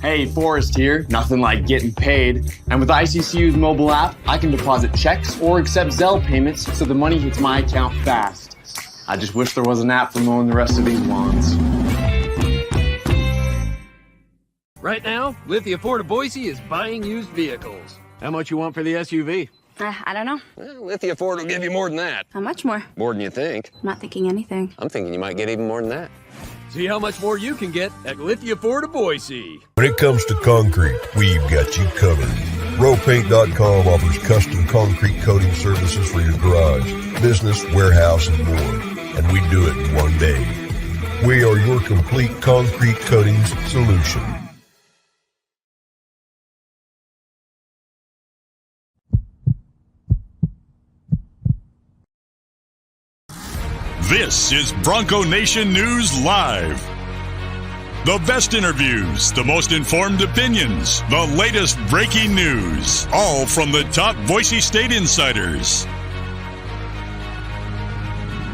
Hey, Forrest here. Nothing like getting paid. And with ICCU's mobile app, I can deposit checks or accept Zelle payments so the money hits my account fast. I just wish there was an app for mowing the rest of these lawns. Right now, Lithia Ford of Boise is buying used vehicles. How much you want for the SUV? I don't know. Well, Lithia Ford will give you more than that. How much more? More than you think. I'm not thinking anything. I'm thinking you might get even more than that. See how much more you can get at Lithia Ford of Boise. When it comes to concrete, we've got you covered. RowPaint.com offers custom concrete coating services for your garage, business, warehouse, and more. And we do it in one day. We are your complete concrete coatings solution. This is Bronco Nation News Live. The best interviews, the most informed opinions, the latest breaking news, all from the top Boise State insiders.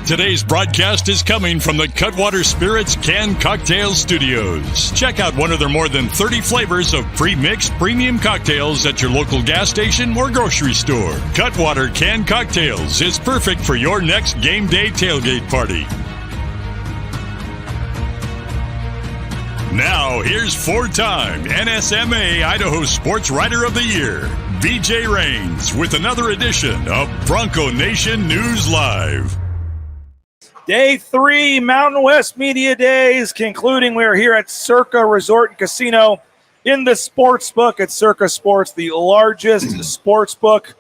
Today's broadcast is coming from the Cutwater Spirits Canned Cocktail Studios. Check out one of their more than 30 flavors of pre-mixed premium cocktails at your local gas station or grocery store. Cutwater Canned Cocktails is perfect for your next game day tailgate party. Now, here's four-time NSMA Idaho Sports Writer of the Year, BJ Rains, with another edition of Bronco Nation News Live. Day 3, Mountain West Media Days, concluding. We're here at Circa Resort and Casino in the sports book at Circa Sports, the largest sports book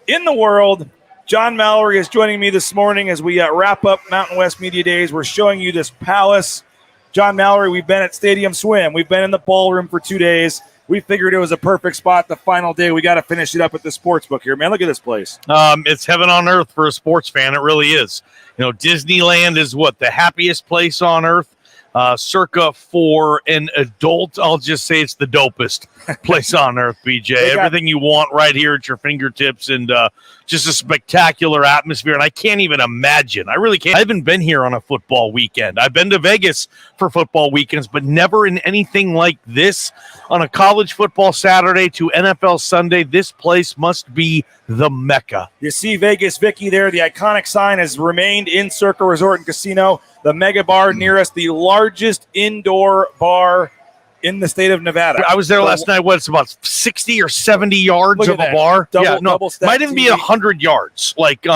in the world. John Mallory is joining me this morning as we wrap up Mountain West Media Days. We're showing you this palace. John Mallory, we've been at Stadium Swim. We've been in the ballroom for 2 days. We figured it was a perfect spot the final day. We got to finish it up at the sports book here, man. Look at this place. It's heaven on earth for a sports fan. It really is. You know, Disneyland is the happiest place on earth. Circa for an adult, I'll just say it's the dopest place on earth, BJ. Everything you want right here at your fingertips, and just a spectacular atmosphere. And I can't even imagine. I really can't. I haven't been here on a football weekend. I've been to Vegas for football weekends, but never in anything like this. On a college football Saturday to NFL Sunday, this place must be the Mecca. You see Vegas Vicky there. The iconic sign has remained in Circa Resort and Casino. The Mega Bar near us, the largest indoor bar in the state of Nevada. I was there last night. It's about 60 or 70 yards of a bar. Might even be 100 yards. Like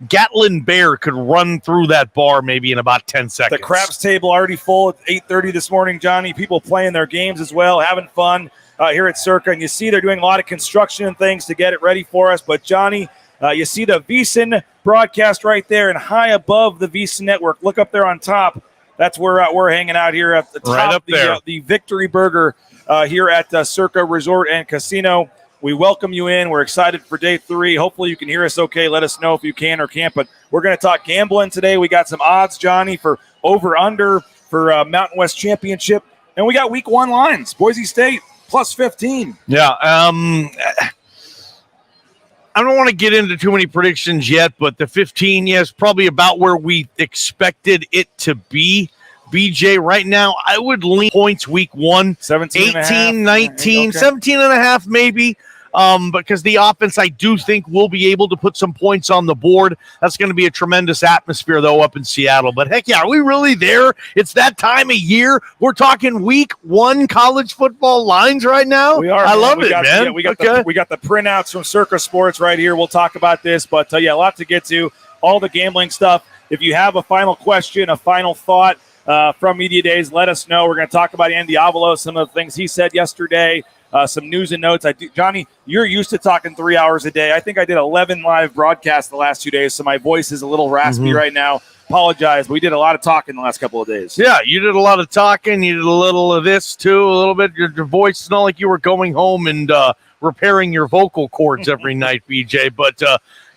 Gatlin Bear could run through that bar maybe in about 10 seconds. The craps table already full at 8:30 this morning, Johnny. People playing their games as well, having fun here at Circa. And you see they're doing a lot of construction and things to get it ready for us. But, Johnny, you see the VSiN broadcast right there, and high above the VSiN network. Look up there on top. That's where we're hanging out here at the top. Right up there. The Victory Burger here at Circa Resort and Casino. We welcome you in. We're excited for day 3. Hopefully you can hear us okay. Let us know if you can or can't. But we're going to talk gambling today. We got some odds, Johnny, for over-under for Mountain West Championship. And we got week 1 lines. Boise State plus 15. Yeah, I don't want to get into too many predictions yet, but the 15, yes, probably about where we expected it to be. BJ, right now, I would lean points week 1, 17 18, 19, okay. 17 and a half maybe, because the offense, I do think, will be able to put some points on the board. That's going to be a tremendous atmosphere, though, up in Seattle. But, heck yeah, are we really there? It's that time of year. We're talking week 1 college football lines right now. We are. I love it, man. Yeah, we got the printouts from Circa Sports right here. We'll talk about this, but, a lot to get to, all the gambling stuff. If you have a final question, a final thought from Media Days, let us know. We're going to talk about Andy Avalo, some of the things he said yesterday, some news and notes. Johnny, you're used to talking 3 hours a day. I think I did 11 live broadcasts the last 2 days, so my voice is a little raspy right now. Apologize. We did a lot of talking the last couple of days. Yeah, you did a lot of talking. You did a little of this, too, a little bit. Your voice is not like you were going home and repairing your vocal cords every night, BJ. But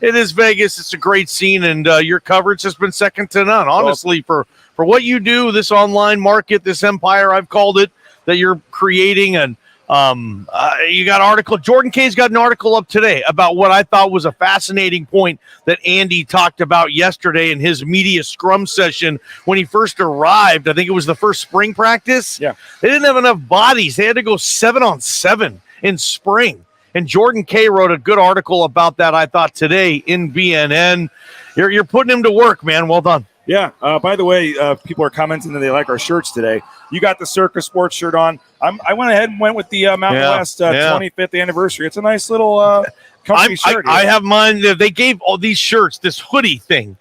it is Vegas. It's a great scene, and your coverage has been second to none. Honestly, for what you do, this online market, this empire, I've called it, that you're creating, and You got an article. Jordan K's got an article up today about what I thought was a fascinating point that Andy talked about yesterday in his media scrum session when he first arrived. I think it was the first spring practice. Yeah. They didn't have enough bodies. They had to go 7-on-7 in spring. And Jordan K wrote a good article about that, I thought, today in BNN. You're putting him to work, man. Well done. Yeah. By the way, people are commenting that they like our shirts today. You got the Circa Sports shirt on. I went ahead and went with the Mountain West 25th anniversary. It's a nice little comfy shirt. I have mine. They gave all these shirts, this hoodie thing,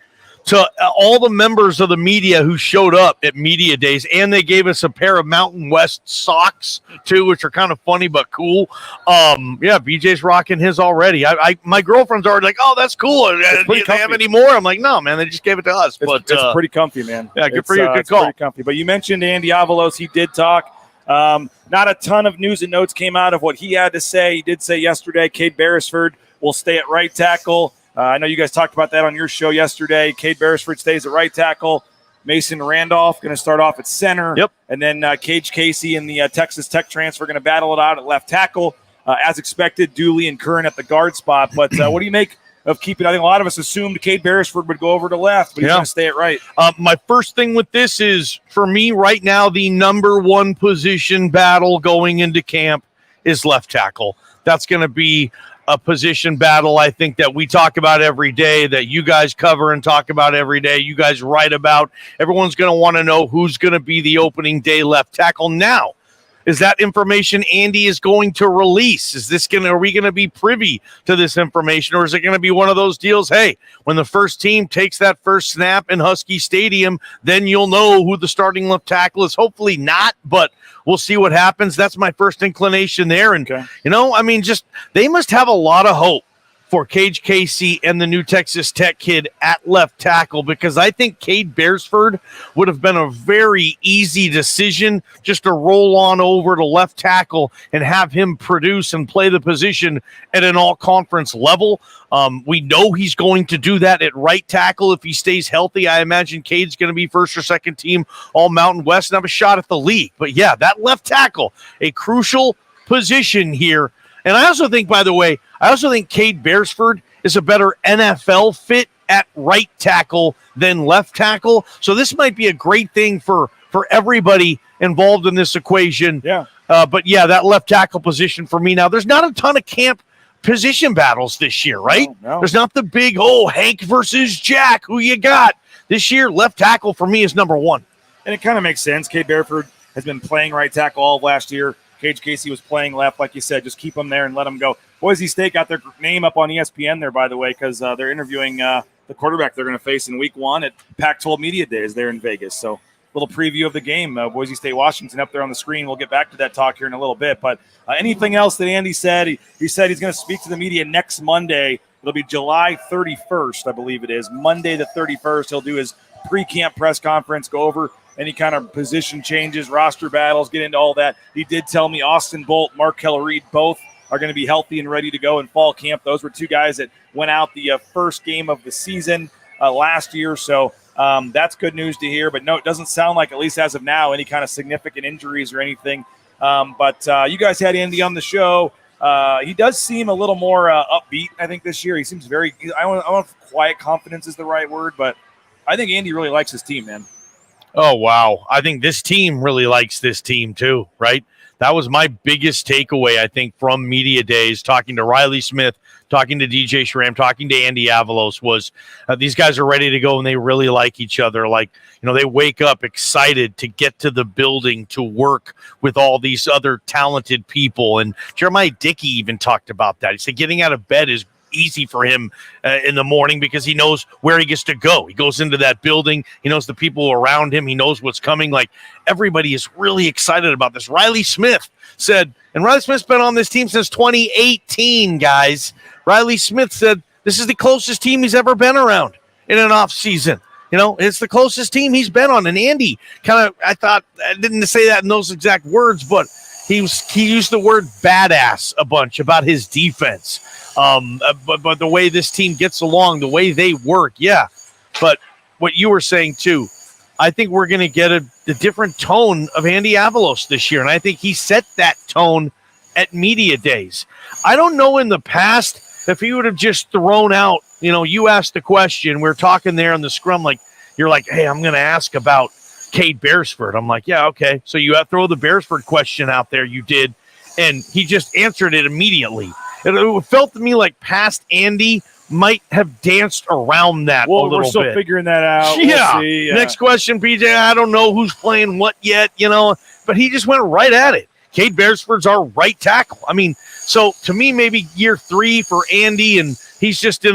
to all the members of the media who showed up at media days, and they gave us a pair of Mountain West socks too, which are kind of funny but cool. BJ's rocking his already. My girlfriend's already like, "Oh, that's cool. Do they have any more?" I'm like, "No, man, they just gave it to us." It's pretty comfy, man. Yeah, good for you. Good call. Pretty comfy. But you mentioned Andy Avalos. He did talk. Not a ton of news and notes came out of what he had to say. He did say yesterday, Cade Beresford will stay at right tackle. I know you guys talked about that on your show yesterday. Cade Beresford stays at right tackle. Mason Randolph going to start off at center. Yep. And then Cage Casey and the Texas Tech transfer going to battle it out at left tackle. As expected, Dooley and Curran at the guard spot. But what do you make of keeping? I think a lot of us assumed Cade Beresford would go over to left, but he's going to stay at right. My first thing with this is, for me right now, the number one position battle going into camp is left tackle. That's going to be a position battle, I think, that we talk about every day, that you guys cover and talk about every day, you guys write about. Everyone's going to want to know who's going to be the opening day left tackle. Now, is that information Andy is going to release? Are we going to be privy to this information, or is it going to be one of those deals, hey, when the first team takes that first snap in Husky Stadium, then you'll know who the starting left tackle is? Hopefully not, but we'll see what happens. That's my first inclination there. And, they must have a lot of hope for Cage Casey and the new Texas Tech kid at left tackle, because I think Cade Beresford would have been a very easy decision just to roll on over to left tackle and have him produce and play the position at an all-conference level. We know he's going to do that at right tackle if he stays healthy. I imagine Cade's going to be first or second team all Mountain West and have a shot at the league. But yeah, that left tackle, a crucial position here. And I also think, by the way, Cade Beresford is a better NFL fit at right tackle than left tackle. So this might be a great thing for everybody involved in this equation. Yeah. But yeah, that left tackle position for me now, there's not a ton of camp position battles this year, right? No. There's not the big, Hank versus Jack, who you got? This year, left tackle for me is number one. And it kind of makes sense. Cade Beresford has been playing right tackle all of last year. Cage Casey was playing left, like you said. Just keep him there and let him go. Boise State got their name up on ESPN there, by the way, because they're interviewing the quarterback they're going to face in Week 1 at Pac-12 Media Days there in Vegas. So, little preview of the game. Boise State, Washington up there on the screen. We'll get back to that talk here in a little bit. But anything else that Andy said? He said he's going to speak to the media next Monday. It'll be July 31st, I believe it is. Monday the 31st, he'll do his pre-camp press conference, go over any kind of position changes, roster battles, get into all that. He did tell me Austin Bolt, Mark Keller-Reed, both are going to be healthy and ready to go in fall camp. Those were two guys that went out the first game of the season last year. So that's good news to hear. But no, it doesn't sound like, at least as of now, any kind of significant injuries or anything. But you guys had Andy on the show. He does seem a little more upbeat, I think, this year. He seems very – I don't know if quiet confidence is the right word, but I think Andy really likes his team, man. Oh, wow. I think this team really likes this team too, right? That was my biggest takeaway, I think, from media days, talking to Riley Smith, talking to DJ Schramm, talking to Andy Avalos, was these guys are ready to go and they really like each other. Like, they wake up excited to get to the building to work with all these other talented people. And Jeremiah Dickey even talked about that. He said getting out of bed is easy for him in the morning because he knows where he gets to go. He goes into that building. He knows the people around him. He knows what's coming. Like, everybody is really excited about this. Riley Smith said, and Riley Smith's been on this team since 2018, guys. Riley Smith said this is the closest team he's ever been around in an off season. It's the closest team he's been on. And Andy I didn't say that in those exact words, but he used the word badass a bunch about his defense. But the way this team gets along, the way they work, yeah. But what you were saying too, I think we're going to get the different tone of Andy Avalos this year, and I think he set that tone at media days. I don't know in the past if he would have just thrown out, you asked the question, we're talking there in the scrum, like, you're like, hey, I'm going to ask about Cade Beresford. I'm like, yeah, okay. So you throw the Beresford question out there. You did. And he just answered it immediately. It felt to me like past Andy might have danced around that a little bit. We're still figuring that out. Yeah. We'll see. Next question, PJ. I don't know who's playing what yet, but he just went right at it. Cade Beresford's our right tackle. I mean, so to me, maybe year 3 for Andy, and he's just in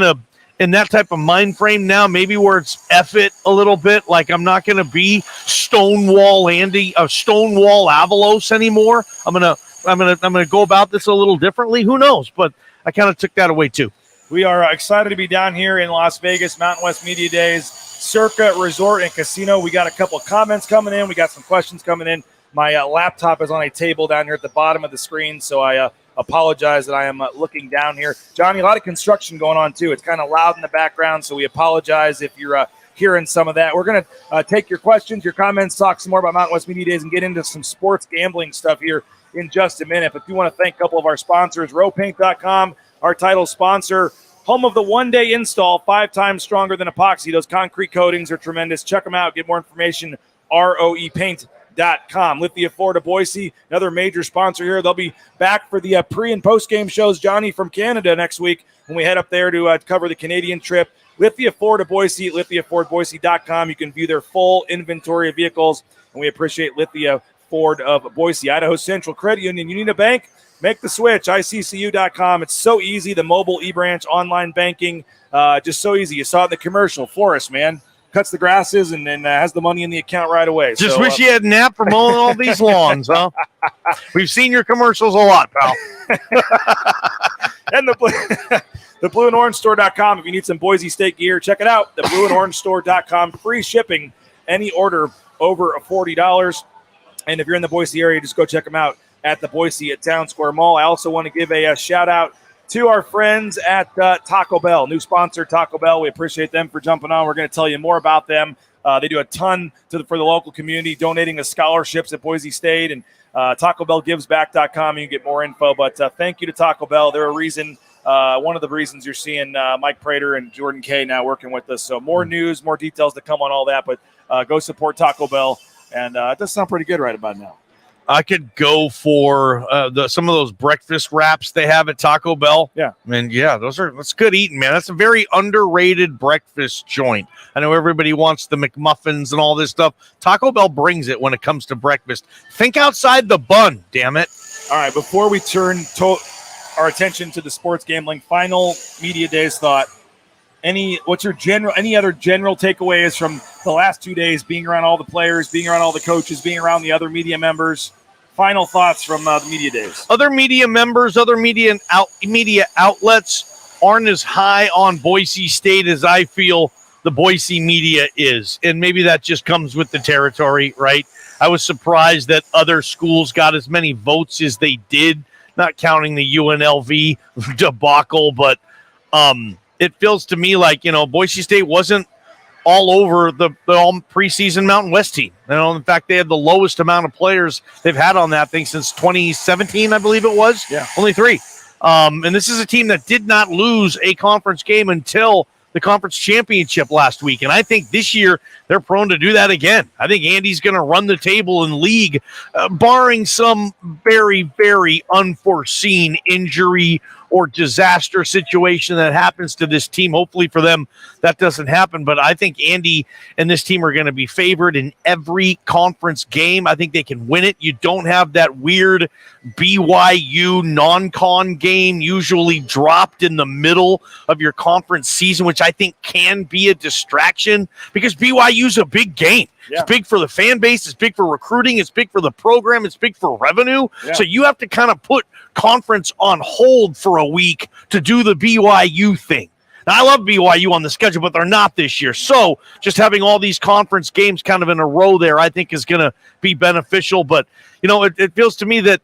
that type of mind frame now, maybe where it's F it a little bit. Like, I'm not going to be Stonewall Andy, Stonewall Avalos anymore. I'm gonna go about this a little differently. Who knows? But I kind of took that away too. We are excited to be down here in Las Vegas, Mountain West Media Days, Circa Resort and Casino. We got a couple of comments coming in. We got some questions coming in. My laptop is on a table down here at the bottom of the screen, so I apologize that I am looking down here. Johnny, a lot of construction going on too. It's kind of loud in the background, so we apologize if you're hearing some of that. We're going to take your questions, your comments, talk some more about Mountain West Media Days, and get into some sports gambling stuff here in just a minute. But we want to thank a couple of our sponsors, rowpaint.com, our title sponsor, home of the one-day install, 5 times stronger than epoxy. Those concrete coatings are tremendous. Check them out. Get more information, roepaint.com. Lithia Florida Boise, another major sponsor here. They'll be back for the pre- and post-game shows, Johnny, from Canada next week when we head up there to cover the Canadian trip. Lithia Florida Boise, lithiafordboise.com. You can view their full inventory of vehicles, and we appreciate Lithia Ford of Boise. Idaho Central Credit Union. You need a bank? Make the switch. ICCU.com. It's so easy. The mobile e-branch online banking, just so easy. You saw it in the commercial. Florist, man. Cuts the grasses and has the money in the account right away. Just wish you had an app for mowing all these lawns, huh? We've seen your commercials a lot, pal. And the blueandorange.store.com. If you need some Boise State gear, check it out. The blueandorangestore.com. Free shipping. Any order over $40. And if you're in the Boise area, just go check them out at the Boise at Town Square Mall. I also want to give a shout out to our friends at Taco Bell, new sponsor Taco Bell. We appreciate them for jumping on. We're going to tell you more about them. They do a ton for the local community, donating to scholarships at Boise State, and TacoBellGivesBack.com. You can get more info. But thank you to Taco Bell. They're a reason. One of the reasons you're seeing Mike Prater and Jordan Kay now working with us. So more news, more details to come on all that. But go support Taco Bell. And it does sound pretty good right about now. I could go for some of those breakfast wraps they have at Taco Bell. Yeah. And that's good eating, man. That's a very underrated breakfast joint. I know everybody wants the McMuffins and all this stuff. Taco Bell brings it when it comes to breakfast. Think outside the bun, damn it. All right, before we turn our attention to the sports gambling final media days thought, any other general takeaways from the last 2 days, being around all the players, being around all the coaches, being around the other media members? Final thoughts from the media days. Other media members, other media outlets aren't as high on Boise State as I feel the Boise media is. And maybe that just comes with the territory, right? I was surprised that other schools got as many votes as they did, not counting the UNLV debacle, but it feels to me like, Boise State wasn't all over the preseason Mountain West team. In fact, they had the lowest amount of players they've had on that thing since 2017, I believe it was. Yeah. Only 3. And this is a team that did not lose a conference game until the conference championship last week. And I think this year they're prone to do that again. I think Andy's going to run the table in league, barring some very, very unforeseen injury or disaster situation that happens to this team. Hopefully for them, that doesn't happen. But I think Andy and this team are going to be favored in every conference game. I think they can win it. You don't have that weird BYU non-con game usually dropped in the middle of your conference season, which I think can be a distraction because BYU's a big game. Yeah. It's big for the fan base. It's big for recruiting. It's big for the program. It's big for revenue. Yeah. So you have to kind of put conference on hold for a week to do the BYU thing. Now, I love BYU on the schedule, but they're not this year. So just having all these conference games kind of in a row there, I think is going to be beneficial. But, it feels to me that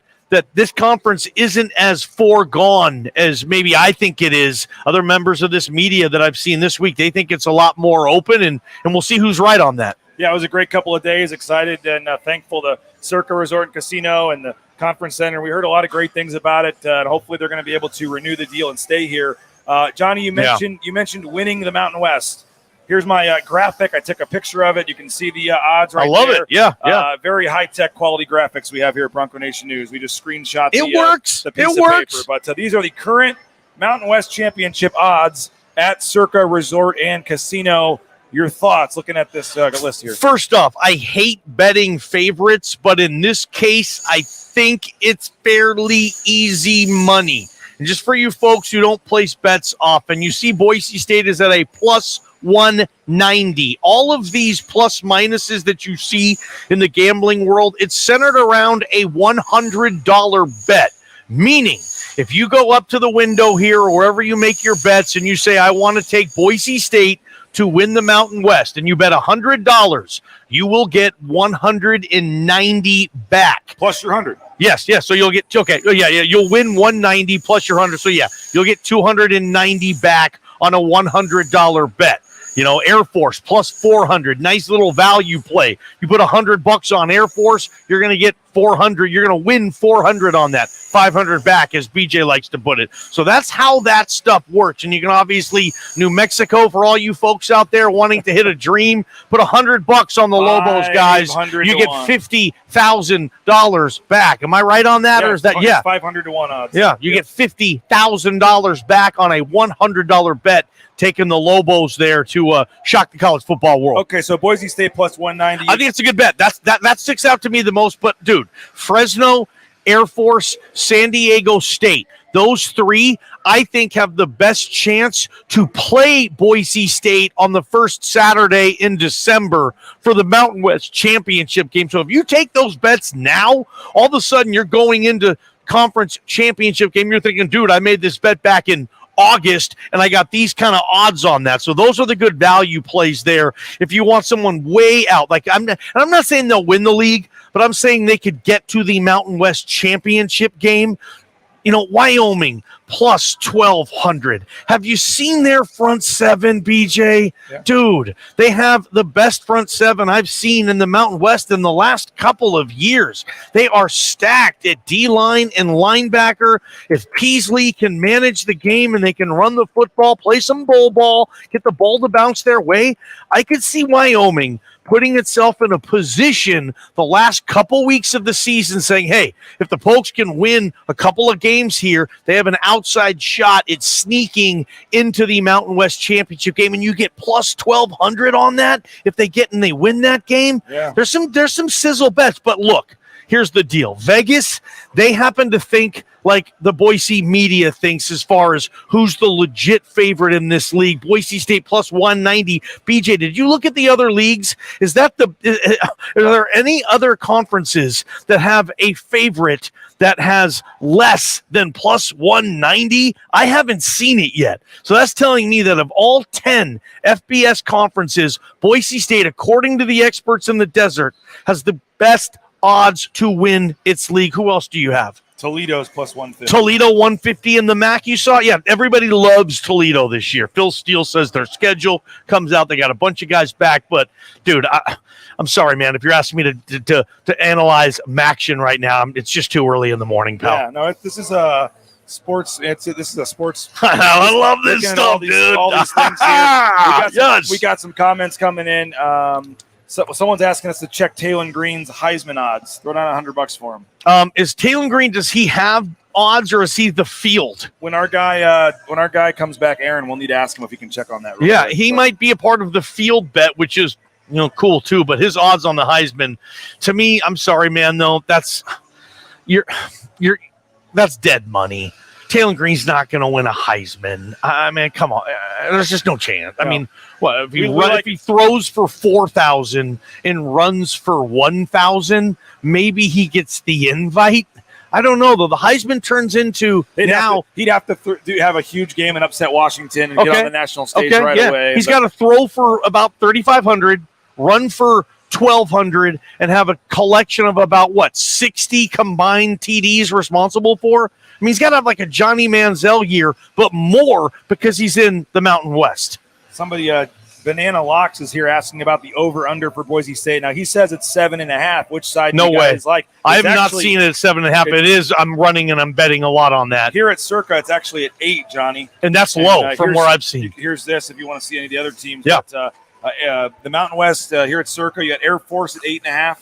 this conference isn't as foregone as maybe I think it is. Other members of this media that I've seen this week, they think it's a lot more open, and we'll see who's right on that. Yeah, it was a great couple of days. Excited and thankful to Circa Resort and Casino and the Conference Center. We heard a lot of great things about it, and hopefully they're going to be able to renew the deal and stay here. Johnny, you mentioned winning the Mountain West. Here's my graphic. I took a picture of it. You can see the odds right there. I love it. Yeah. Very high-tech quality graphics we have here at Bronco Nation News. We just screenshot It works. the piece It of works. paper. But these are the current Mountain West Championship odds at Circa Resort and Casino. Your thoughts looking at this list here? First off, I hate betting favorites, but in this case, I think it's fairly easy money. And just for you folks who don't place bets often, you see Boise State is at a plus 190. All of these plus minuses that you see in the gambling world, it's centered around a $100 bet. Meaning, if you go up to the window here or wherever you make your bets and you say, I want to take Boise State to win the Mountain West, and you bet $100, you will get 190 back. Plus your 100. Yes. So you'll get, you'll win 190 plus your 100. So you'll get 290 back on a $100 bet. Air Force plus 400, nice little value play. You put $100 on Air Force, you're going to get 400. You're going to win 400 on that, 500 back, as BJ likes to put it. So that's how that stuff works. And you can obviously, New Mexico, for all you folks out there wanting to hit a dream, put $100 on the Lobos, guys. You get $50,000 back. Am I right on that, or is that 500 to 1 odds? Yeah, you get $50,000 back on a $100 bet, taking the Lobos there to shock the college football world. Okay, so Boise State plus 190. I think it's a good bet. That sticks out to me the most. But, dude, Fresno, Air Force, San Diego State, those three, I think, have the best chance to play Boise State on the first Saturday in December for the Mountain West Championship game. So if you take those bets now, all of a sudden you're going into conference championship game. You're thinking, dude, I made this bet back in August, and I got these kind of odds on that. So those are the good value plays there. If you want someone way out, I'm not saying they'll win the league, but I'm saying they could get to the Mountain West Championship game. Wyoming plus 1,200. Have you seen their front seven, BJ? Yeah. Dude, they have the best front seven I've seen in the Mountain West in the last couple of years. They are stacked at D-line and linebacker. If Peasley can manage the game and they can run the football, play some bowl ball, get the ball to bounce their way, I could see Wyoming putting itself in a position the last couple weeks of the season saying, hey, if the Pokes can win a couple of games here, they have an outside shot at sneaking into the Mountain West Championship game, and you get plus 1,200 on that if they get and they win that game. Yeah. There's some sizzle bets, but look, here's the deal. Vegas, they happen to think like the Boise media thinks as far as who's the legit favorite in this league. Boise State plus 190. BJ, did you look at the other leagues? Are there any other conferences that have a favorite that has less than plus 190? I haven't seen it yet. So that's telling me that of all 10 FBS conferences, Boise State, according to the experts in the desert, has the best odds to win its league. Who else do you have? Toledo's plus 150. Toledo 150 in the MAC. You saw, everybody loves Toledo this year. Phil Steele says their schedule comes out. They got a bunch of guys back, but dude, I'm sorry, man. If you're asking me to analyze MACtion right now, it's just too early in the morning, pal. Yeah, no, this is a sports. This is a sports. I love this stuff, dude. All these things here. We got some comments coming in. So someone's asking us to check Taylor Green's Heisman odds. Throw down $100 for him. Is Taylor Green? Does he have odds, or is he the field? When our guy comes back, Aaron, we'll need to ask him if he can check on that. Yeah, he might be a part of the field bet, which is cool too. But his odds on the Heisman, to me, I'm sorry, man. No, that's dead money. Taylor Green's not going to win a Heisman. I mean, come on. There's just no chance. I mean, what if he throws for 4,000 and runs for 1,000, maybe he gets the invite. I don't know, though. The Heisman turns into he'd have to have a huge game and upset Washington and get on the national stage away. He's got to throw for about 3,500, run for 1,200, and have a collection of about 60 combined TDs responsible for. I mean, he's got to have like a Johnny Manziel year, but more because he's in the Mountain West. Somebody Banana Locks is here asking about the over-under for Boise State. Now, he says it's 7.5. Which side No do you way. guys like? I have It's not actually- seen it at 7.5. It is. I'm running and I'm betting a lot on that. Here at Circa, it's actually at 8, Johnny. And that's low from here's- where I've seen. Here's this if you want to see any of the other teams. Yeah. But, the Mountain West here at Circa, you got Air Force at 8.5.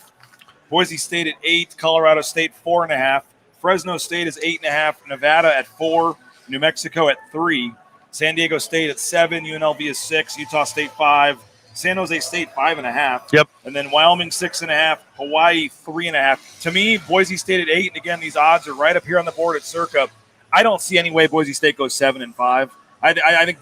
Boise State at 8. Colorado State 4.5. Fresno State is 8.5. Nevada at 4. New Mexico at 3. San Diego State at 7. UNLV is 6. Utah State 5. San Jose State 5.5. Yep. And then Wyoming 6.5. Hawaii 3.5. To me, Boise State at 8. And again, these odds are right up here on the board at Circa. I don't see any way Boise State goes 7-5. I think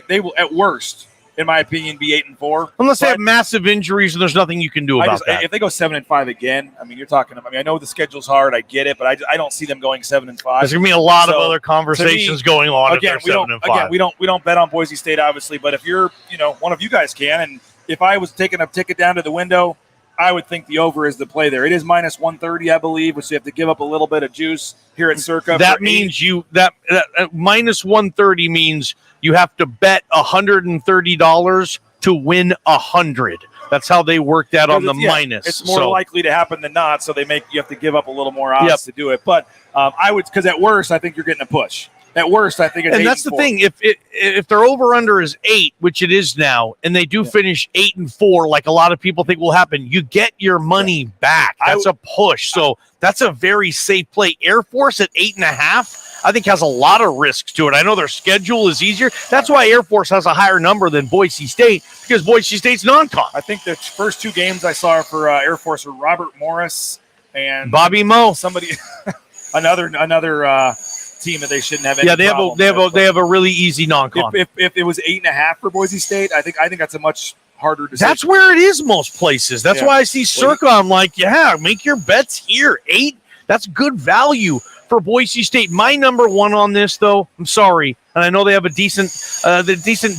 they will at worst, in my opinion, be 8-4. Unless they have massive injuries and there's nothing you can do about that. If they go 7-5 again, I mean, you're talking. I mean, I know the schedule's hard. I get it, but I don't see them going 7-5. There's going to be a lot of So, other conversations going on Again, if they're 7-5. we don't bet on Boise State, obviously. But if you're, one of you guys can, and if I was taking a ticket down to the window, I would think the over is the play there. It is minus 130, I believe, which you have to give up a little bit of juice here at Circa. That means that minus 130 means you have to bet $130 to win 100. That's how they work that on the minus. It's more likely to happen than not, so you have to give up a little more odds to do it. But I would, because at worst, I think you're getting a push. At worst, I think it's 8-4. And that's the thing. If their over under is 8, which it is now, and they do finish 8-4, like a lot of people think will happen, you get your money back. That's a push. So that's a very safe play. Air Force at 8.5, I think has a lot of risks to it. I know their schedule is easier. That's why Air Force has a higher number than Boise State, because Boise State's non-con. I think the first 2 games I saw for Air Force were Robert Morris and Bobby Moe. Somebody, another team that they shouldn't have any problem with. They have a really easy non-con. If it was 8.5 for Boise State, I think that's a much harder decision. That's where it is most places. That's why I see Circa. I'm like, make your bets here. 8. That's good value for Boise State. My number 1 on this, though, I'm sorry, and I know they have a decent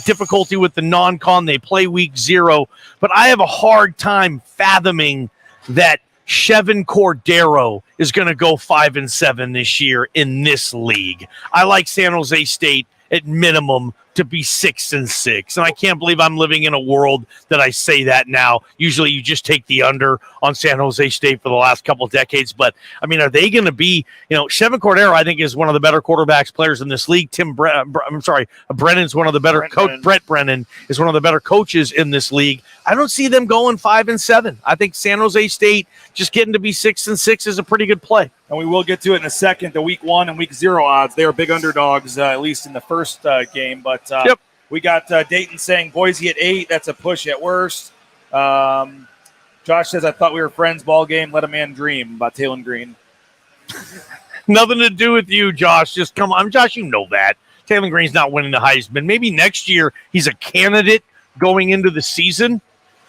difficulty with the non-con. They play week 0, but I have a hard time fathoming that Chevin Cordero is going to go 5-7 this year in this league. I like San Jose State at minimum to be 6-6. And I can't believe I'm living in a world that I say that now. Usually you just take the under on San Jose State for the last couple of decades. But, I mean, are they going to be, Chevin Cordero, I think, is one of the better quarterbacks players in this league. Brennan's one of the better coaches. Brett Brennan is one of the better coaches in this league. I don't see them going 5-7. I think San Jose State just getting to be 6-6 is a pretty good play. And we will get to it in a second, the week 1 and week 0 odds. They are big underdogs, at least in the first game. But we got Dayton saying Boise at 8. That's a push at worst. Josh says, I thought we were friends, ball game. Let a man dream, about Taylon Green. Nothing to do with you, Josh. Just come on. Josh, you know that. Taylon Green's not winning the Heisman. Maybe next year he's a candidate going into the season.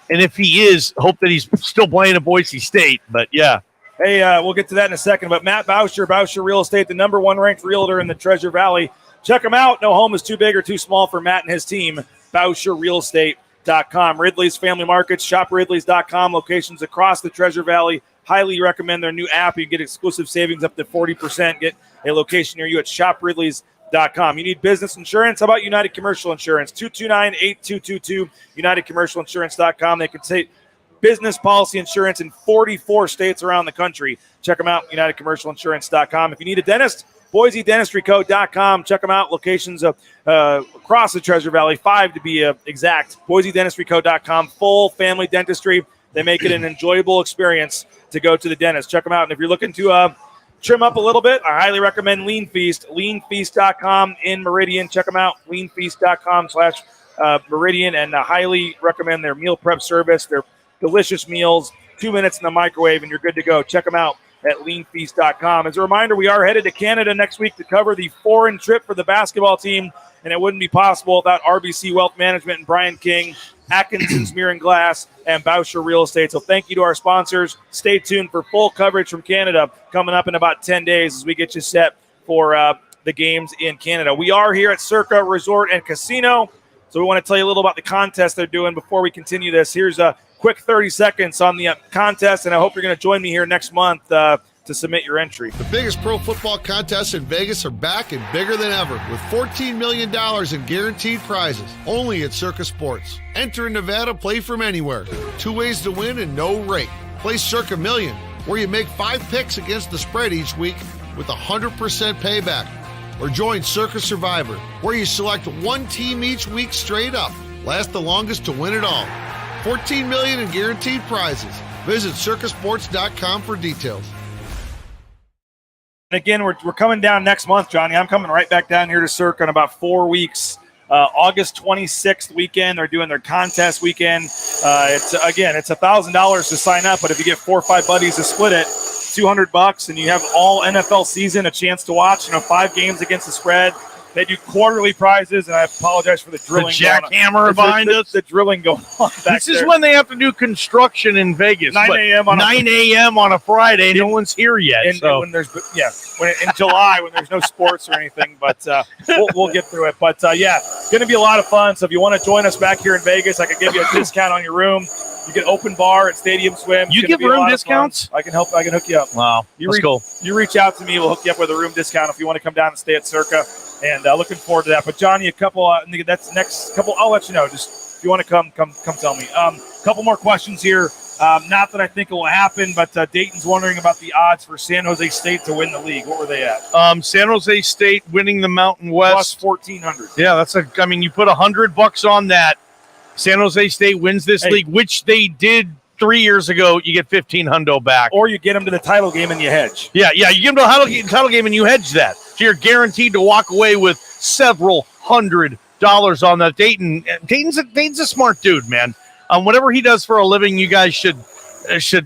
And if he is, hope that he's still playing at Boise State. But, yeah. Hey, we'll get to that in a second. But Matt Bauscher Real Estate, the number 1 ranked realtor in the Treasure Valley. Check him out. No home is too big or too small for Matt and his team. BauscherRealEstate.com. Ridley's Family Markets. Shop Ridley's.com. Locations across the Treasure Valley. Highly recommend their new app. You can get exclusive savings up to 40%. Get a location near you at ShopRidley's.com. You need business insurance? How about United Commercial Insurance? 229-8222. UnitedCommercialInsurance.com. They can take business policy insurance in 44 states around the country. Check them out, UnitedCommercialInsurance.com. If you need a dentist, BoiseDentistryCo.com. Check them out. Locations across the Treasure Valley, 5 to be exact. BoiseDentistryCo.com. Full family dentistry. They make it an enjoyable experience to go to the dentist. Check them out. And if you're looking to trim up a little bit, I highly recommend Lean Feast. LeanFeast.com in Meridian. Check them out. LeanFeast.com/Meridian. And I highly recommend their meal prep service. Their delicious meals, 2 minutes in the microwave, and you're good to go. Check them out at leanfeast.com. As a reminder, we are headed to Canada next week to cover the foreign trip for the basketball team, and it wouldn't be possible without RBC Wealth Management and Brian King, Atkinson's Mirror and Glass, and Bauscher Real Estate. So thank you to our sponsors. Stay tuned for full coverage from Canada coming up in about 10 days as we get you set for the games in Canada. We are here at Circa Resort and Casino, so we want to tell you a little about the contest they're doing before we continue this. Here's a quick 30 seconds on the contest, and I hope you're going to join me here next month. to submit your entry. The biggest pro football contests in Vegas are back and bigger than ever with $14 million in guaranteed prizes only at Circa Sports. Enter in Nevada, play from anywhere. 2 ways to win and no rate. Play Circa Million, where you make 5 picks against the spread each week with 100% payback. Or join Circa Survivor, where you select one team each week straight up. Last the longest to win it all. $14 million in guaranteed prizes. Visit circasports.com for details. And again, we're coming down next month, Johnny. I'm coming right back down here to Circa in about 4 weeks. August 26th weekend, they're doing their contest weekend. It's $1,000 to sign up, but if you get 4 or 5 buddies to split it, $200, and you have all NFL season a chance to watch. 5 games against the spread. They do quarterly prizes, and I apologize for the drilling. The jackhammer behind us. The drilling going on back This is when they have to do construction in Vegas. 9 a.m. 9 a.m. on a Friday. No one's here yet. And when there's in July when there's no sports or anything, but we'll get through it. But going to be a lot of fun. So if you want to join us back here in Vegas, I can give you a discount on your room. You get open bar at Stadium Swim. You give room discounts? I can help. I can hook you up. Wow, that's cool. You reach out to me. We'll hook you up with a room discount if you want to come down and stay at Circa. And looking forward to that. But Johnny, a couple. That's next couple. I'll let you know. Just if you want to come tell me. Couple more questions here. Not that I think it will happen, but Dayton's wondering about the odds for San Jose State to win the league. What were they at? San Jose State winning the Mountain West plus 1,400. Yeah, you put $100 on that. San Jose State wins this league, which they did 3 years ago. You get $1,500 back, or you get them to the title game and you hedge. Yeah, you get them to the title game and you hedge that. So you're guaranteed to walk away with several $100 on that. Dayton's a smart dude, man. Whatever he does for a living, you guys should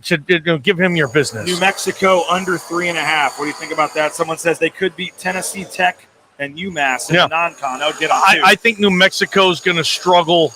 give him your business. New Mexico under 3.5. What do you think about that? Someone says they could beat Tennessee Tech and UMass in the non-con. That would get them too. I think New Mexico's going to struggle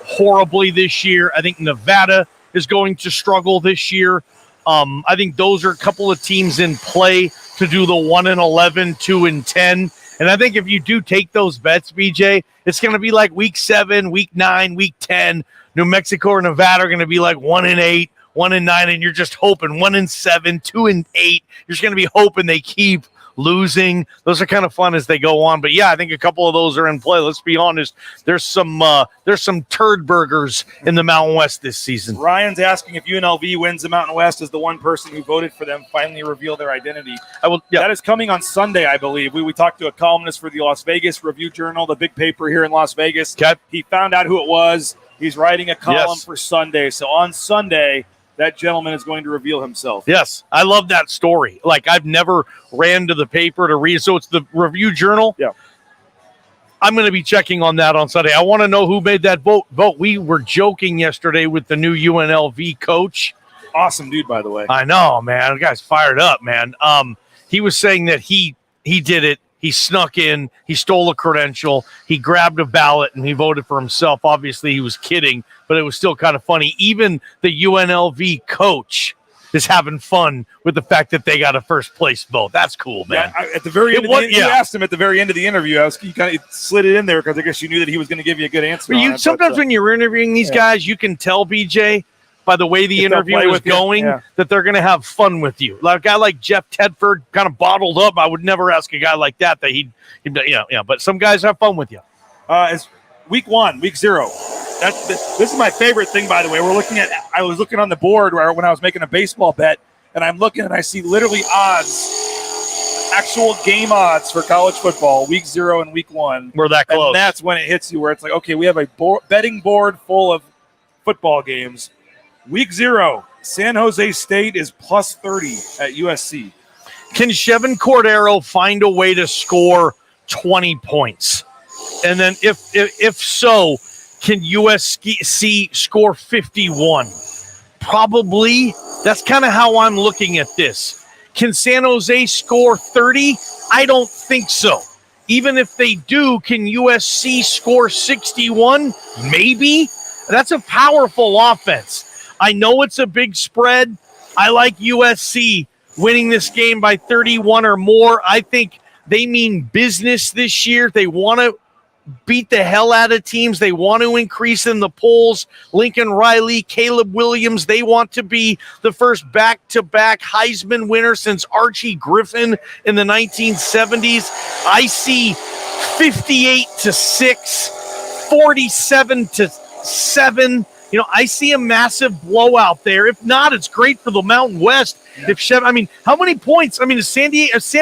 horribly this year. I think Nevada is going to struggle this year. I think those are a couple of teams in play to do the 1-11, 2-10. And I think if you do take those bets, BJ, it's going to be like week 7, week 9, week 10. New Mexico or Nevada are going to be like 1-8, 1-9, and you're just hoping 1-7, 2-8. You're just going to be hoping they keep losing. Those are kind of fun as they go on. But yeah, I think a couple of those are in play. Let's be honest. There's some turd burgers in the Mountain West this season. Ryan's asking if UNLV wins the Mountain West, is the one person who voted for them finally reveal their identity. That is coming on Sunday, I believe. We talked to a columnist for the Las Vegas Review-Journal, the big paper here in Las Vegas. Okay. He found out who it was. He's writing a column for Sunday. So on Sunday, that gentleman is going to reveal himself. Yes, I love that story. Like, I've never ran to the paper to read. So it's the Review-Journal. Yeah. I'm going to be checking on that on Sunday. I want to know who made that vote. We were joking yesterday with the new UNLV coach. Awesome dude, by the way. I know, man. The guy's fired up, man. He was saying that he did it. He snuck in. He stole a credential. He grabbed a ballot, and he voted for himself. Obviously, he was kidding, but it was still kind of funny. Even the UNLV coach is having fun with the fact that they got a first-place vote. That's cool, man. Yeah, at the very end, you asked him at the very end of the interview. You kind of slid it in there because I guess you knew that he was going to give you a good answer. Sometimes when you're interviewing these guys, you can tell, BJ, by the way the interview is going, that they're going to have fun with you. Like a guy like Jeff Tedford, kind of bottled up. I would never ask a guy like that he'd but some guys have fun with you. It's week 1, week 0. This is my favorite thing, by the way. I was looking on the board when I was making a baseball bet, and I'm looking and I see literally odds, actual game odds for college football, week 0 and week 1. We're that close. And that's when it hits you where it's like, okay, we have a betting board full of football games. Week 0, San Jose State is plus 30 at USC. Can Chevin Cordero find a way to score 20 points? And then if so, can USC score 51? Probably. That's kind of how I'm looking at this. Can San Jose score 30? I don't think so. Even if they do, can USC score 61? Maybe. That's a powerful offense. I know it's a big spread. I like USC winning this game by 31 or more. I think they mean business this year. They want to beat the hell out of teams. They want to increase in the polls. Lincoln Riley, Caleb Williams, they want to be the first back-to-back Heisman winner since Archie Griffin in the 1970s. I see 58-6, 47-7. I see a massive blowout there. If not, it's great for the Mountain West. Yeah. How many points? Is San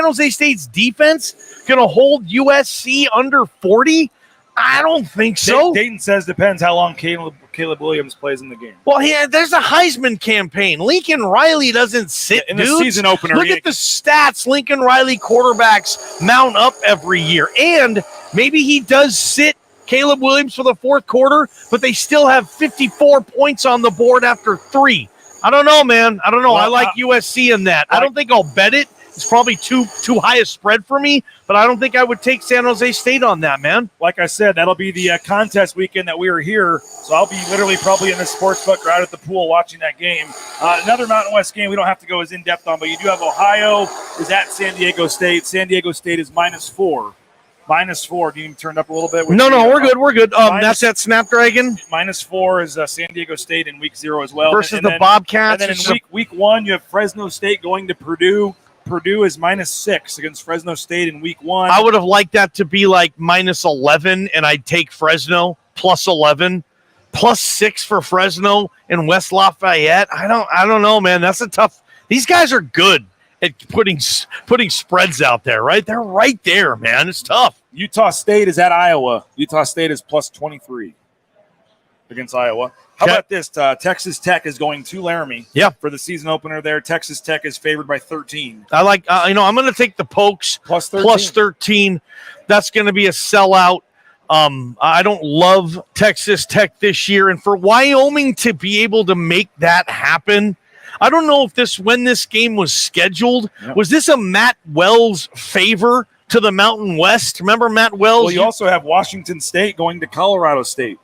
Jose State's defense going to hold USC under 40? I don't think so. Dayton says depends how long Caleb Williams plays in the game. Well, there's a Heisman campaign. Lincoln Riley doesn't sit in the season opener. Look at the stats. Lincoln Riley quarterbacks mount up every year. And maybe he does sit Caleb Williams for the fourth quarter, but they still have 54 points on the board after 3. I don't know, man. I don't know. Well, I like USC in that. I don't think I'll bet it. It's probably too high a spread for me, but I don't think I would take San Jose State on that, man. Like I said, that'll be the contest weekend that we are here, so I'll be literally probably in the sportsbook or out at the pool watching that game. Another Mountain West game we don't have to go as in-depth on, but you do have Ohio is at San Diego State. San Diego State is -4. -4. Do you turn up a little bit? No, we're good. We're good. That's at Snapdragon. -4 is San Diego State in week 0 as well. Versus the Bobcats. And then in week 1, you have Fresno State going to Purdue. Purdue is -6 against Fresno State in week 1. I would have liked that to be like -11, and I'd take Fresno +11, +6 for Fresno in West Lafayette. I don't know, man. That's a tough. These guys are good at putting spreads out there, right? They're right there, man. It's tough. Utah State is at Iowa. Utah State is +23 against Iowa. How about this? Texas Tech is going to Laramie for the season opener there. Texas Tech is favored by 13. I like, I'm going to take the Pokes +13. That's going to be a sellout. I don't love Texas Tech this year. And for Wyoming to be able to make that happen, I don't know if when this game was scheduled, was this a Matt Wells favor to the Mountain West? Remember Matt Wells? Well, you also have Washington State going to Colorado State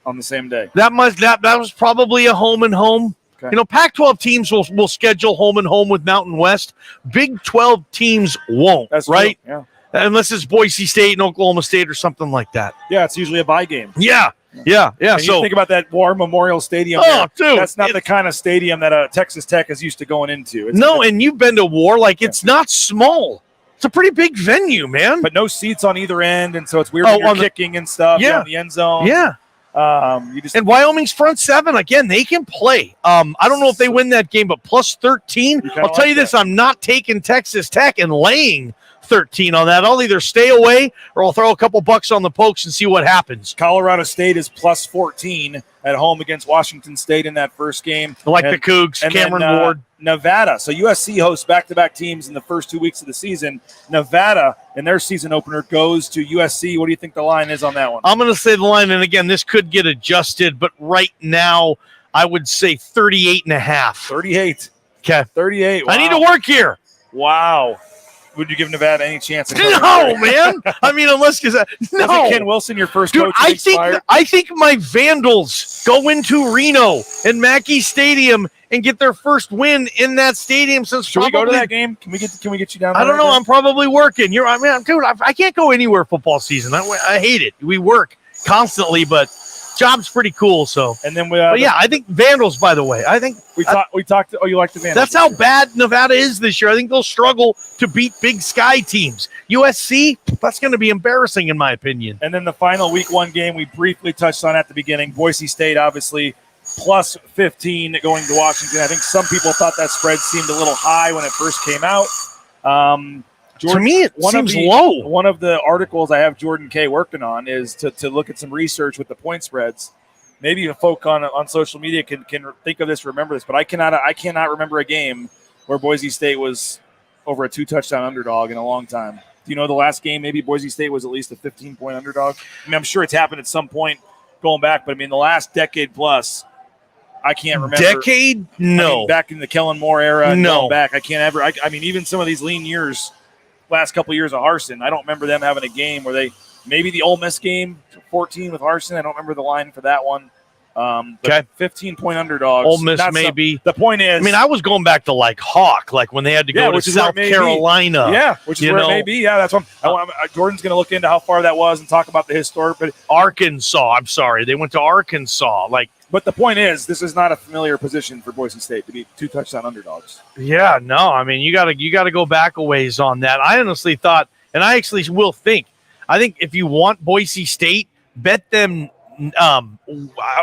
on the same day. That was probably a home and home. Okay. Pac-12 teams will schedule home and home with Mountain West. Big 12 teams won't. That's right. True. Yeah. Unless it's Boise State and Oklahoma State or something like that. Yeah, it's usually a bye game. Yeah. And so you think about that War Memorial Stadium. Dude, that's not the kind of stadium that Texas Tech is used to going into. And you've been to War. It's not small. It's a pretty big venue, man. But no seats on either end, and so it's weird when you're kicking and stuff. Yeah, in the end zone. Yeah. And Wyoming's front 7 again. They can play. I don't know if they win that game, but +13. I'll tell you this: I'm not taking Texas Tech and laying 13 on that. I'll either stay away or I'll throw a couple bucks on the Pokes and see what happens. Colorado State is +14 at home against Washington State in that first game. I like the Cougs, Cameron Ward. Nevada. So USC hosts back-to-back teams in the first 2 weeks of the season. Nevada, in their season opener, goes to USC. What do you think the line is on that one? I'm going to say the line, and again, this could get adjusted, but right now I would say 38.5. 38. Okay. 38. Wow. I need to work here. Wow. Would you give Nevada any chance? No, man. Unless Wasn't Ken Wilson your first coach? I think my Vandals go into Reno and Mackey Stadium and get their first win in that stadium since. Should we go to that game? Can we get you down? I don't know. I'm probably working. Dude. I can't go anywhere football season. I hate it. We work constantly, but job's pretty cool. So, and then I think Vandals. By the way, I think we talked. Oh, you like the Vandals? That's how bad Nevada is this year. I think they'll struggle to beat Big Sky teams. USC, that's going to be embarrassing in my opinion. And then the final week 1 game we briefly touched on at the beginning. Boise State, obviously +15 going to Washington. I think some people thought that spread seemed a little high when it first came out. To me, it seems low. One of the articles I have Jordan K. working on is to look at some research with the point spreads. Maybe the folk on social media can think of this, remember this, but I cannot remember a game where Boise State was over a 2-touchdown underdog in a long time. Do you know the last game maybe Boise State was at least a 15-point underdog? I'm sure it's happened at some point going back, but the last decade plus, I can't remember. Decade? No. Back in the Kellen Moore era. No. Going back, I can't ever. Even some of these lean years, last couple of years of Harsin, I don't remember them having a game where maybe the Ole Miss game, 14 with Harsin. I don't remember the line for that one. But 15-point underdogs. Ole Miss maybe. The point is, I mean, I was going back to like Hawk, like when they had to go to South Carolina. Yeah, which is where it may be. Yeah, that's what Jordan's going to look into how far that was and talk about the historic. But Arkansas, I'm sorry, they went to Arkansas. But the point is, this is not a familiar position for Boise State to be 2 touchdown underdogs. Yeah, no, I mean, you got to go back a ways on that. I honestly thought, and I actually will think, I think if you want Boise State, bet them.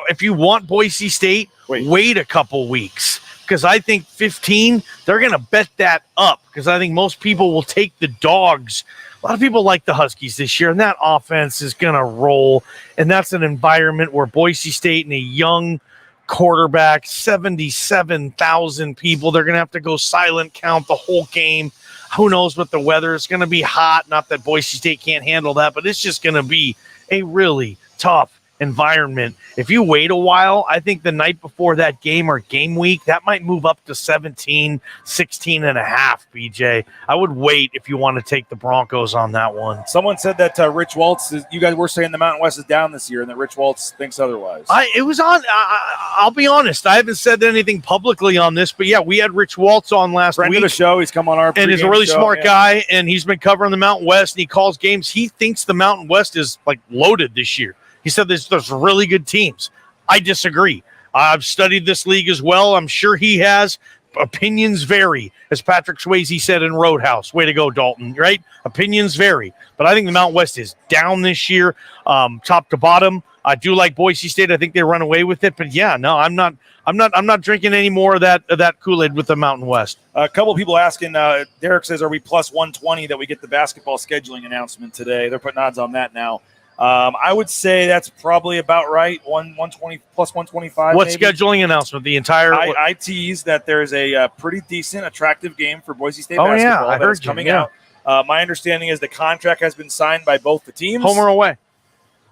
If you want Boise State, wait a couple weeks, because I think 15, they're going to bet that up, because I think most people will take the dogs. A lot of people like the Huskies this year, and that offense is going to roll, and that's an environment where Boise State and a young quarterback, 77,000 people, they're going to have to go silent count the whole game. Who knows what the weather is going to be hot. Not that Boise State can't handle that, but it's just going to be a really tough environment. If you wait a while, I think the night before that game or game week, that might move up to 17, 16 and a half, BJ. I would wait if you want to take the Broncos on that one. Someone said that Rich Waltz, you guys were saying the Mountain West is down this year and that Rich Waltz thinks otherwise. I'll be honest. I haven't said anything publicly on this, but yeah, we had Rich Waltz on last week. Friend of the show. He's come on our and he's a really smart guy, and he's been covering the Mountain West, and he calls games. He thinks the Mountain West is like loaded this year. He said there's really good teams. I disagree. I've studied this league as well. I'm sure he has. Opinions vary, as Patrick Swayze said in Roadhouse. Way to go, Dalton, right? Opinions vary. But I think the Mountain West is down this year, top to bottom. I do like Boise State. I think they run away with it. But yeah, no, I'm not drinking any more of that Kool-Aid with the Mountain West. A couple of people asking, Derek says, are we plus 120 that we get the basketball scheduling announcement today? They're putting odds on that now. I would say that's probably about right. 120 plus 125. What maybe. Scheduling announcement? The entire. I teased that there's a pretty decent, attractive game for Boise State basketball I heard coming out. My understanding is the contract has been signed by both the teams. Home or away?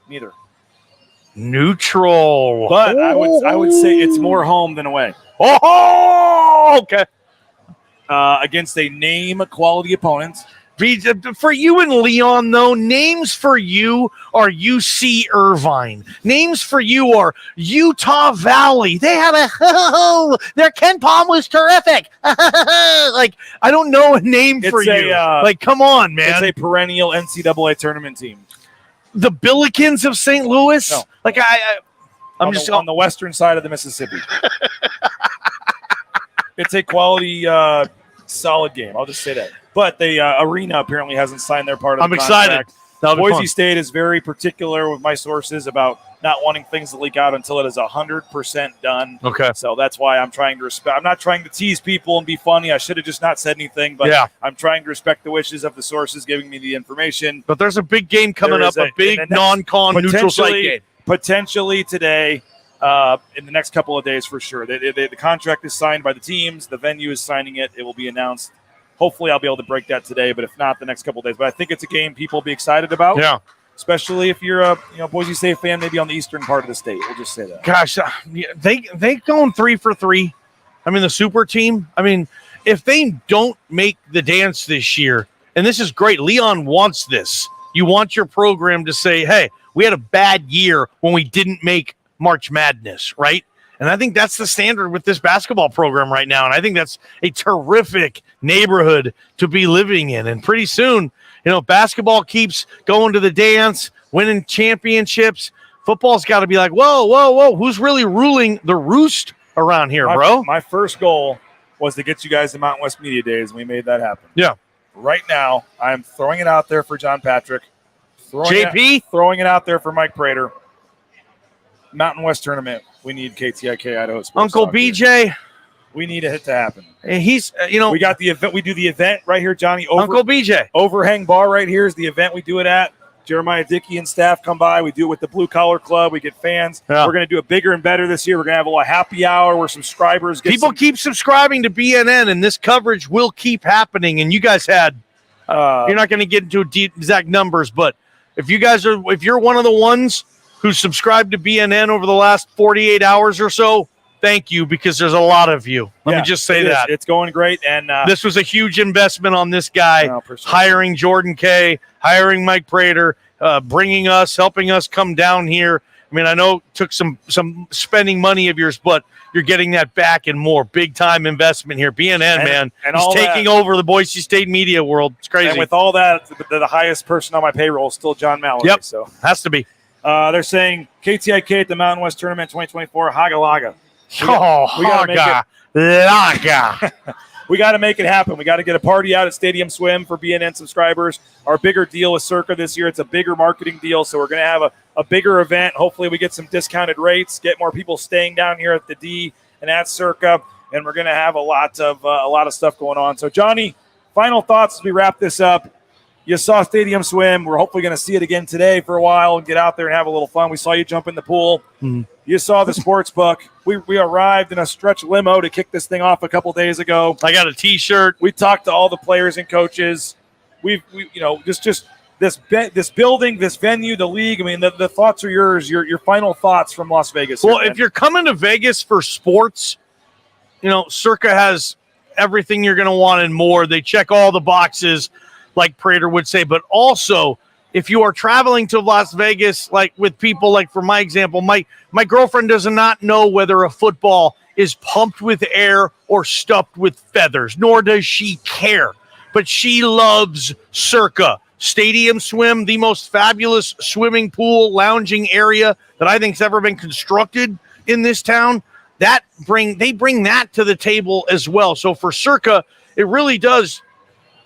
Neither. Neutral. But I would say it's more home than away. Oh, okay. Against a name quality opponent. For you and Leon, though, names for you are UC Irvine. Names for you are Utah Valley. They had their Ken Palm was terrific. Like, I don't know a name for you. Like, come on, man. It's a perennial NCAA tournament team. The Billikens of St. Louis? No. Like, I'm just on the western side of the Mississippi. It's a quality, solid game. I'll just say that. But the arena apparently hasn't signed their part of the contract. Excited. Boise State is very particular with my sources about not wanting things to leak out until it is 100% done. Okay. So that's why I'm trying to respect. I'm not trying to tease people and be funny. I should have just not said anything, but I'm trying to respect the wishes of the sources giving me the information. But there's a big game coming up, a big non-con neutral site game. Potentially today, in the next couple of days for sure. The contract is signed by the teams. The venue is signing it. It will be announced. Hopefully, I'll be able to break that today, but if not, the next couple of days. But I think it's a game people will be excited about. Yeah. Especially if you're a Boise State fan, maybe on the eastern part of the state. We'll just say that. Gosh, they going 3 for 3. I mean, the super team. I mean, if they don't make the dance this year, and this is great, Leon wants this. You want your program to say, hey, we had a bad year when we didn't make March Madness, right? And I think that's the standard with this basketball program right now. And I think that's a terrific neighborhood to be living in. And pretty soon, basketball keeps going to the dance, winning championships. Football's got to be like, whoa, who's really ruling the roost around here, bro? My first goal was to get you guys to Mountain West Media Days, and we made that happen. Yeah. Right now, I'm throwing it out there for John Patrick. Throwing it out there for Mike Prater. Mountain West Tournament. We need KTIK Idaho Sports. Uncle BJ. Here. We need it to happen. And he's, we got the event. We do the event right here, Johnny. Uncle BJ. Overhang Bar right here is the event we do it at. Jeremiah Dickey and staff come by. We do it with the Blue Collar Club. We get fans. Yeah. We're going to do it bigger and better this year. We're going to have a little happy hour where subscribers get people keep subscribing to BNN, and this coverage will keep happening. And you guys had you're not going to get into exact numbers, but if you're one of the ones who subscribed to BNN over the last 48 hours or so, thank you, because there's a lot of you. Let me just say that. It's going great. And this was a huge investment on this guy, hiring Jordan Kay, hiring Mike Prater, helping us come down here. I mean, I know it took some spending money of yours, but you're getting that back and more. Big time investment here. BNN, man, and he's taking over the Boise State media world. It's crazy. And with all that, the highest person on my payroll is still John Mallory. Yep, so has to be. They're saying KTIK at the Mountain West Tournament 2024, Hagalaga. We got to make it happen. We got to get a party out at Stadium Swim for BNN subscribers. Our bigger deal with Circa this year, it's a bigger marketing deal, so we're going to have a bigger event. Hopefully we get some discounted rates, get more people staying down here at the D and at Circa, and we're going to have a lot of stuff going on. So, Johnny, final thoughts as we wrap this up. You saw Stadium Swim. We're hopefully going to see it again today for a while and get out there and have a little fun. We saw you jump in the pool. Mm-hmm. You saw the sports book. We arrived in a stretch limo to kick this thing off a couple days ago. I got a T-shirt. We talked to all the players and coaches. We just this building, this venue, the league. I mean, the thoughts are yours. Your final thoughts from Las Vegas. Well, if you're coming to Vegas for sports, Circa has everything you're going to want and more. They check all the boxes, like Prater would say, but also if you are traveling to Las Vegas, like with people, like for my example, my girlfriend does not know whether a football is pumped with air or stuffed with feathers, nor does she care, but she loves Circa. Stadium Swim, the most fabulous swimming pool, lounging area that I think's ever been constructed in this town. They bring that to the table as well. So for Circa, it really does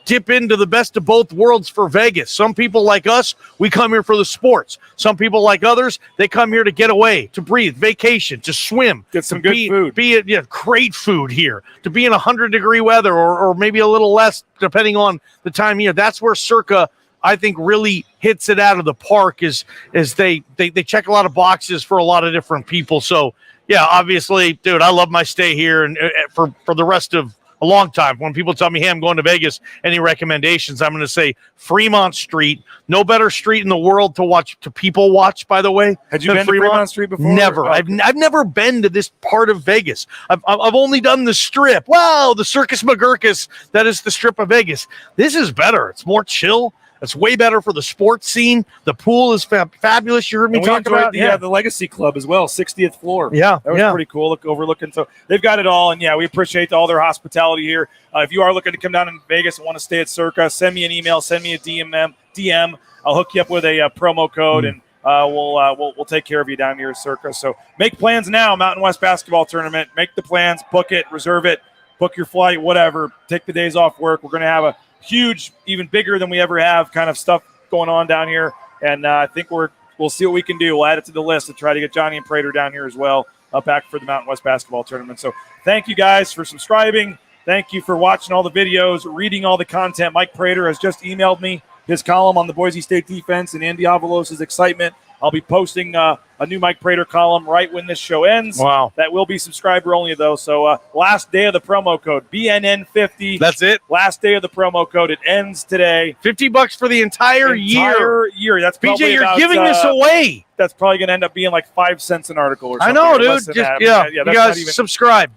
dip into the best of both worlds for Vegas. Some people like us, we come here for the sports. Some people like others, they come here to get away, to breathe, vacation, to swim, get some good food. Great food here, to be in 100-degree weather or maybe a little less depending on the time of year. That's where Circa, I think, really hits it out of the park is they check a lot of boxes for a lot of different people. So yeah, obviously, dude, I love my stay here and for the rest of a long time. When people tell me, hey, I'm going to Vegas, any recommendations, I'm going to say Fremont Street. No better street in the world to people watch, by the way. Had you been to Fremont Street before? Never. I've never been to this part of Vegas. I've only done the Strip. Wow, the Circus McGurkus. That is the Strip of Vegas. This is better. It's more chill. It's way better for the sports scene. The pool is fabulous. You heard me talk about the Legacy Club as well, 60th floor. Yeah, that was pretty cool. Overlooking, so they've got it all, and we appreciate all their hospitality here. If you are looking to come down in Vegas and want to stay at Circa, send me an email, send me a DM. I'll hook you up with a promo code, and we'll take care of you down here at Circa. So make plans now. Mountain West Basketball Tournament. Make the plans, book it, reserve it, book your flight, whatever. Take the days off work. We're going to have a huge, even bigger than we ever have kind of stuff going on down here. And I think we'll see what we can do. We'll add it to the list to try to get Johnny and Prater down here as well, back for the Mountain West Basketball Tournament. So thank you guys for subscribing. Thank you for watching all the videos, reading all the content. Mike Prater has just emailed me his column on the Boise State defense and Andy Avalos' excitement. I'll be posting a new Mike Prater column right when this show ends. Wow. That will be subscriber only, though. So last day of the promo code, BNN50. That's it. Last day of the promo code. It ends today. $50 for the entire year. That's probably PJ, you're giving this away. That's probably going to end up being like 5 cents an article or something. I know, dude. You guys subscribe.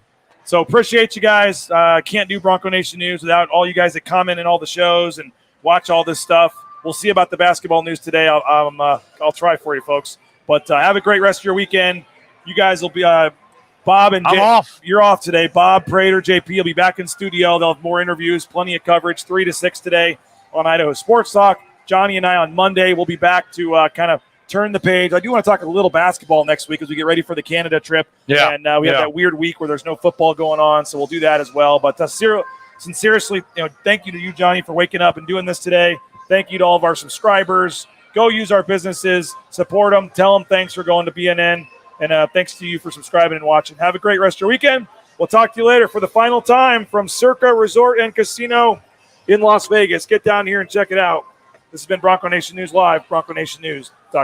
So appreciate you guys. Can't do Bronco Nation News without all you guys that comment in all the shows and watch all this stuff. We'll see about the basketball news today. I'll try for you, folks. But have a great rest of your weekend. You guys will be Bob and I'm off. You're off today. Bob, Prater, JP will be back in studio. They'll have more interviews, plenty of coverage, 3 to 6 today on Idaho Sports Talk. Johnny and I on Monday will be back to kind of turn the page. I do want to talk a little basketball next week as we get ready for the Canada trip. Yeah. And we have that weird week where there's no football going on, so we'll do that as well. But sincerely, thank you to you, Johnny, for waking up and doing this today. Thank you to all of our subscribers. Go use our businesses. Support them. Tell them thanks for going to BNN. And thanks to you for subscribing and watching. Have a great rest of your weekend. We'll talk to you later for the final time from Circa Resort and Casino in Las Vegas. Get down here and check it out. This has been Bronco Nation News Live. Bronco Nation News.